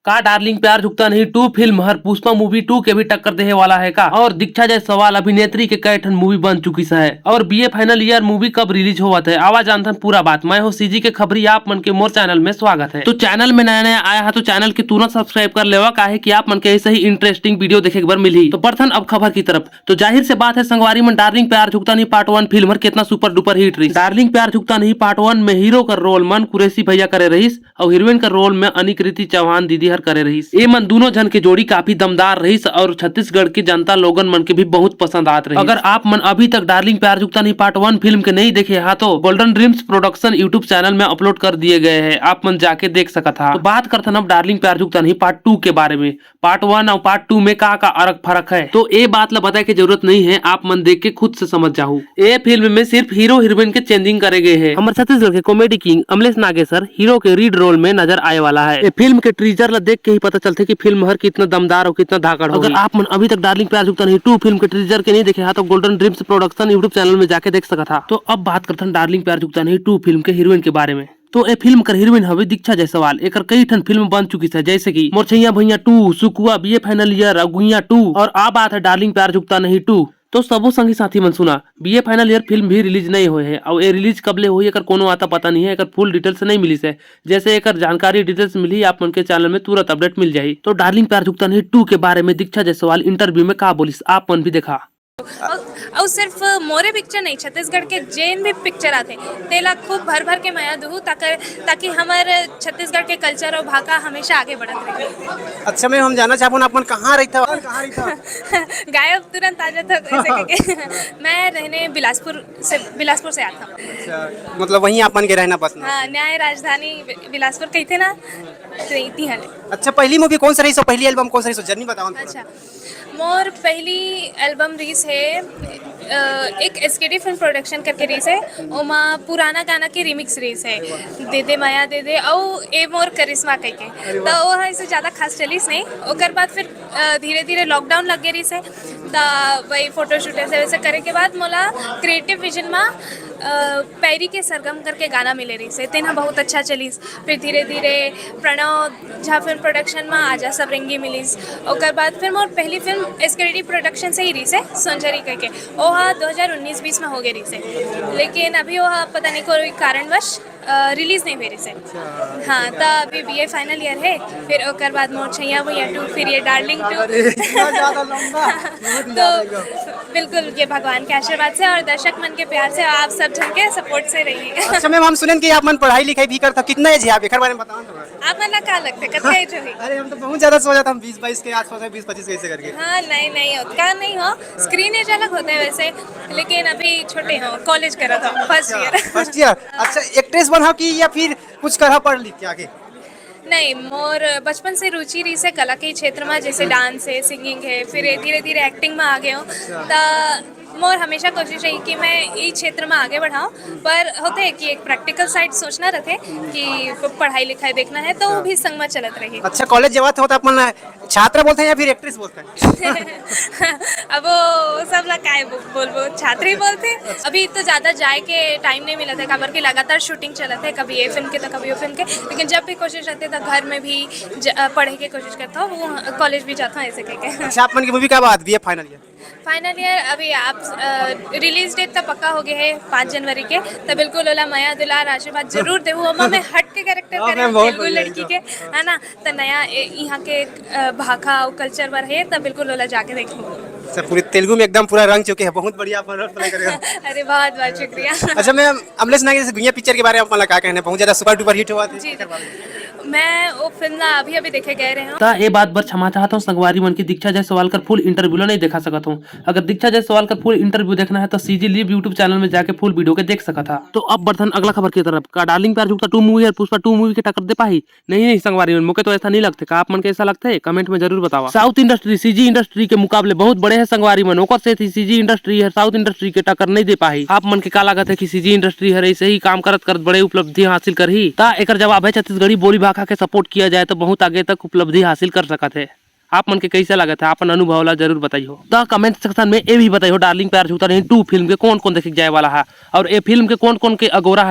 का डार्लिंग प्यार झुकता नहीं 2 फिल्म हर पुष्पा मूवी 2 के भी टक्कर देने वाला है का। और दीक्षा जायसवाल अभिनेत्री के कई ठन मूवी बन चुकी है। और बीए फाइनल ईयर मूवी कब रिलीज हुआ है आवाज जानता पूरा बात। मैं हूँ सीजी के खबरी, आप मन के मोर चैनल में स्वागत है। तो चैनल में नया नया आया है तो चैनल की तुरंत सब्सक्राइब कर लेवा, काहे कि आप मन के ऐसे ही इंटरेस्टिंग वीडियो देखे बार मिली। तो बढ़न अब खबर की तरफ। तो जाहिर से बात है संगवारी में डार्लिंग प्यार झुकता नहीं पार्ट 1 फिल्म कितना सुपर डुपर हिट रही। डार्लिंग प्यार झुकता नहीं पार्ट 1 में हीरो का रोल मन कुरैशी भैया करे रहीस और हीरोइन का रोल में अनिकृति चौहान दीदी हर करे रहीस। ये मन दोनों जन की जोड़ी काफी दमदार रहीस और छत्तीसगढ़ की जनता लोगन मन के भी बहुत पसंद आत रही। अगर आप मन अभी तक डार्लिंग प्यार झुकता नहीं पार्ट 1 फिल्म के नहीं देखे हैं तो golden dreams production YouTube channel में अपलोड कर दिए गए हैं, आप मन जाके देख सकता था। तो बात करते अब डार्लिंग प्यार झुकता नहीं पार्ट 2 के बारे में। पार्ट 1 और पार्ट 2 में का फर्क है तो ये बात ला बताए की जरूरत नहीं है, आप मन देख के खुद से समझ जाओ। ये फिल्म में सिर्फ हीरो हीरोइन के चेंजिंग करे गए हैं। हमारे छत्तीसगढ़ के comedy king Amlesh Nageshwar hero के रीड रोल में नजर आए वाला है। ये फिल्म के ट्रीजर ला देख के ही पता चलता है कि फिल्म हर कितना दमदार और कितना धाकड़ होगी। अगर आप मन अभी तक डार्लिंग प्यार झुकता नहीं 2 फिल्म के ट्रीजर के नहीं देखे हैं तो golden dreams production YouTube channel में जाके देख सकता था। तो अब बात करते हैं डार्लिंग प्यार झुकता नहीं 2 फिल्म के हीरोइन के बारे में। तो ये फिल्म कर हीरोइन हवे दीक्षा जायसवाल। एक कई ठन फिल्म बन चुकी है जैसे कि मोरछैया भैया 2, सुकुआ, बीए फाइनल ईयर, अगुइया 2 और अब बात है डार्लिंग प्यार झुकता नहीं 2। तो सबो संगी साथी मन सुना बीए फाइनल ईयर फिल्म भी रिलीज नहीं हुए है और ये रिलीज कब ले हुई है कोनो आता पता नहीं है, एक फुल डिटेल्स नहीं मिली है। जैसे एक जानकारी डिटेल्स मिली आप मन के चैनल में तुरंत अपडेट मिल जाये। तो डार्लिंग प्यार झुकता नहीं 2 के बारे में दीक्षा जायसवाल इंटरव्यू में कहा बोलिस, आप मन भी देखा। और सिर्फ मोरे पिक्चर नहीं, छत्तीसगढ़ के जैन भी पिक्चर आते तेला खूब भर भर के माया दूँ ताकि हमारे छत्तीसगढ़ के कल्चर और भाषा हमेशा आगे बढ़त रहे। अच्छा मैम, हम जानना चाहूँ आप कहाँ रहता गायब तुरंत आ जाता ऐसे करके। मैं रहने बिलासपुर से आता हूँ। अच्छा, मतलब वहीं आप मन के रहना पसंद? हाँ, न्याय राजधानी बिलासपुर कहते ना, रहती है। अच्छा, पहली मूवी कौन सा रही? पहली एल्बम कौन सा रही? जर्नी बताओ। अच्छा, मोर पहली एल्बम रीस है एक एसकेडी फिल्म प्रोडक्शन करके रीस है, ओमा पुराना गाना के रिमिक्स रीस है दे दे माया दे दे और ए मोर करिश्मा कह के। तो वो ऐसे ज़्यादा खास चलीस नहीं। ओकर बाद फिर धीरे धीरे लॉकडाउन लग गई रीस है तो वही फोटोशूट ऐसे वैसे करे के बाद मोला क्रिएटिव विजन में पैरी के सरगम करके गाना मिले रही से तेना बहुत अच्छा चलीस। फिर धीरे धीरे प्रणव झा फिल्म प्रोडक्शन में आजा सब रेंगी मिलीस। ओकर बाद फिर मोर पहली फिल्म एसकेडी प्रोडक्शन से ही रही से सोनझरी कह के वह 2019-20 में हो गई रही से, लेकिन अभी वह पता नहीं कोई कारणवश रिलीज नहीं हुई रही से। हाँ, तो अभी बीए फाइनल ईयर है, फिर ओकर बाद मोरछैया भैया 2, फिर ये डार्लिंग 2। तो बिल्कुल ये भगवान के आशीर्वाद से और दर्शक मन के प्यार से आप सब जन के सपोर्ट से रहिए। अच्छा मैम, हम सुनें कि आप मन पढ़ाई लिखाई भी करता, कितना एज है आप? एक बारे में बताओ। आप मन का लगता है कितना एज है? अरे हम तो बहुत ज्यादा सोचा था, हम 20-22 के आसपास है, 20-25 कैसे करके। हाँ, नहीं उतना नहीं हो, स्क्रीन एज अलग होता है वैसे, लेकिन अभी छोटे हो, कॉलेज करा था फर्स्ट ईयर। अच्छा, एक्ट्रेस बना कि या फिर कुछ करा पढ़ लिख के आगे? नहीं, मोर बचपन से रुचि रही से कला के क्षेत्र में, जैसे डांस है, सिंगिंग है, फिर धीरे धीरे एक्टिंग में आ गए हो। तो मोर हमेशा कोशिश रही कि मैं इस क्षेत्र में आगे बढ़ाऊं, पर होते है कि एक प्रैक्टिकल साइड सोचना रहते कि पढ़ाई लिखाई देखना है तो वो भी संग में चलत रही। अच्छा, कॉलेज जब आते हो तो आप मन छात्र बोलते हैं या फिर एक्ट्रेस बोलते हैं? अब वो सब लोग काय बोलबो, छात्री बोलते। अभी तो ज़्यादा जाए के टाइम नहीं मिला था, खबर की लगातार शूटिंग चलत है, कभी ये फिल्म के तो कभी वो फिल्म के, लेकिन जब भी कोशिश रहती है तो घर में भी पढ़ने की कोशिश करता हूँ, वो कॉलेज भी जाता हूँ ऐसे करके। अच्छा, आप मन की मूवी कब आती है फाइनल ईयर? अभी आप रिलीज डेट तो पक्का हो गया है 5 जनवरी के, तो बिल्कुल ओला माया दुलार आशीर्वाद जरूर दे। वो मैं हट के कैरेक्टर करे तेलुगु लड़की के, है ना, तो नया यहाँ के भाषा और कल्चर पर है, तो बिल्कुल ओला जाके देखो। अच्छा, पूरी तेलुगु में एकदम पूरा रंग चुके हैं, बहुत बढ़िया आप रोल प्ले करेगा। अरे बहुत बहुत शुक्रिया। अच्छा मैम, अमलेश नागेश्वर गुइया पिक्चर के बारे में आपका क्या कहना है? बहुत ज्यादा सुपर डुपर हिट हुआ था। जी, मैं वो फिल्म अभी देखे गए रहे हूँ। ये बात बर क्षमा चाहता हूँ संगवारी मन की दीक्षा जायसवाल का फुल इंटरव्यू नहीं देखा सकता हूँ। अगर दीक्षा जायसवाल का फुल इंटरव्यू देखना है तो सीजी लिव यूट्यूब चैनल में जाके फुल वीडियो के देख सका था। तो अब बढ़न अगला खबर की तरफ। का डार्लिंग प्यार झुकता 2 मूवी और पुष्पा 2 मूवी की टक्कर दे पाई? नहीं संगवारी मन, मुझे तो ऐसा नहीं लगता। आप मन के ऐसा लगता है? कमेंट में जरूर बताओ। साउथ इंडस्ट्री सीजी इंडस्ट्री के मुकाबले बहुत बड़े है संगवारी मन, ओकर से सीजी इंडस्ट्री है साउथ इंडस्ट्री के टक्कर नहीं दे पाई। आप मन के का लागत है कि सीजी इंडस्ट्री है ऐसे ही काम करत बड़े उपलब्धि हासिल कर ही? एक जवाब है छत्तीसगढ़ी बोली भाषा के सपोर्ट किया जाए तो बहुत आगे तक उपलब्धि हासिल कर सकते हैं। आप मन के कैसे लगा था, अपन अनुभव ला जरूर बताइए। तो कमेंट सेक्शन में ये भी बताइए डार्लिंग प्यार झुकता नहीं 2 फिल्म के कौन कौन देखे जाए वाला है और ये फिल्म के कौन कौन के अगोरा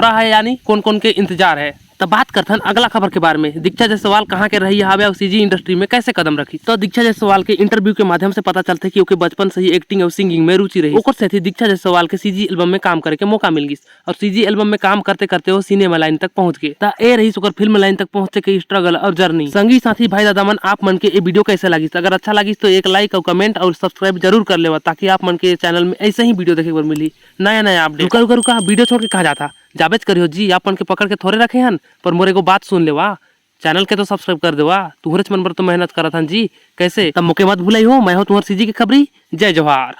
है यानी कौन कौन के इंतजार है। तब बात करथन अगला खबर के बारे में। दीक्षा जायसवाल कहाँ के रही हवे और सीजी इंडस्ट्री में कैसे कदम रखी। तो दीक्षा जायसवाल के इंटरव्यू के माध्यम से पता चलता है कि ओके बचपन से ही एक्टिंग और सिंगिंग में रुचि रही। ओकर साथ ही दीक्षा जायसवाल के सीजी एल्बम में काम करे के मौका मिल गई और सीजी एल्बम में काम करते करते वो सिनेमा लाइन तक पहुंच गए। ता ए रही ओकर फिल्म लाइन तक पहुंचे के स्ट्रगल और जर्नी। संगी साथी भाई दादा मन आप मन के ये वीडियो कैसे लगी, अगर अच्छा लगी तो एक लाइक और कमेंट और सब्सक्राइब जरूर कर लेवा ताकि आप मन के चैनल में ऐसे ही वीडियो देखे को मिली नया नया अपडेट। रुका वीडियो छोड़ के कहा जाता जाबेज करियो जी, आप मन के पकड़ के थोड़े रखे हन पर मोरे को बात सुन लेवा, चैनल के तो सब्सक्राइब कर देवा। तुहरे मन पर तो मेहनत करत हन जी कैसे, तब मौके मत भूलाई हो। मैं हो तुम्हार सीजी के खबरी। जय जवाहर।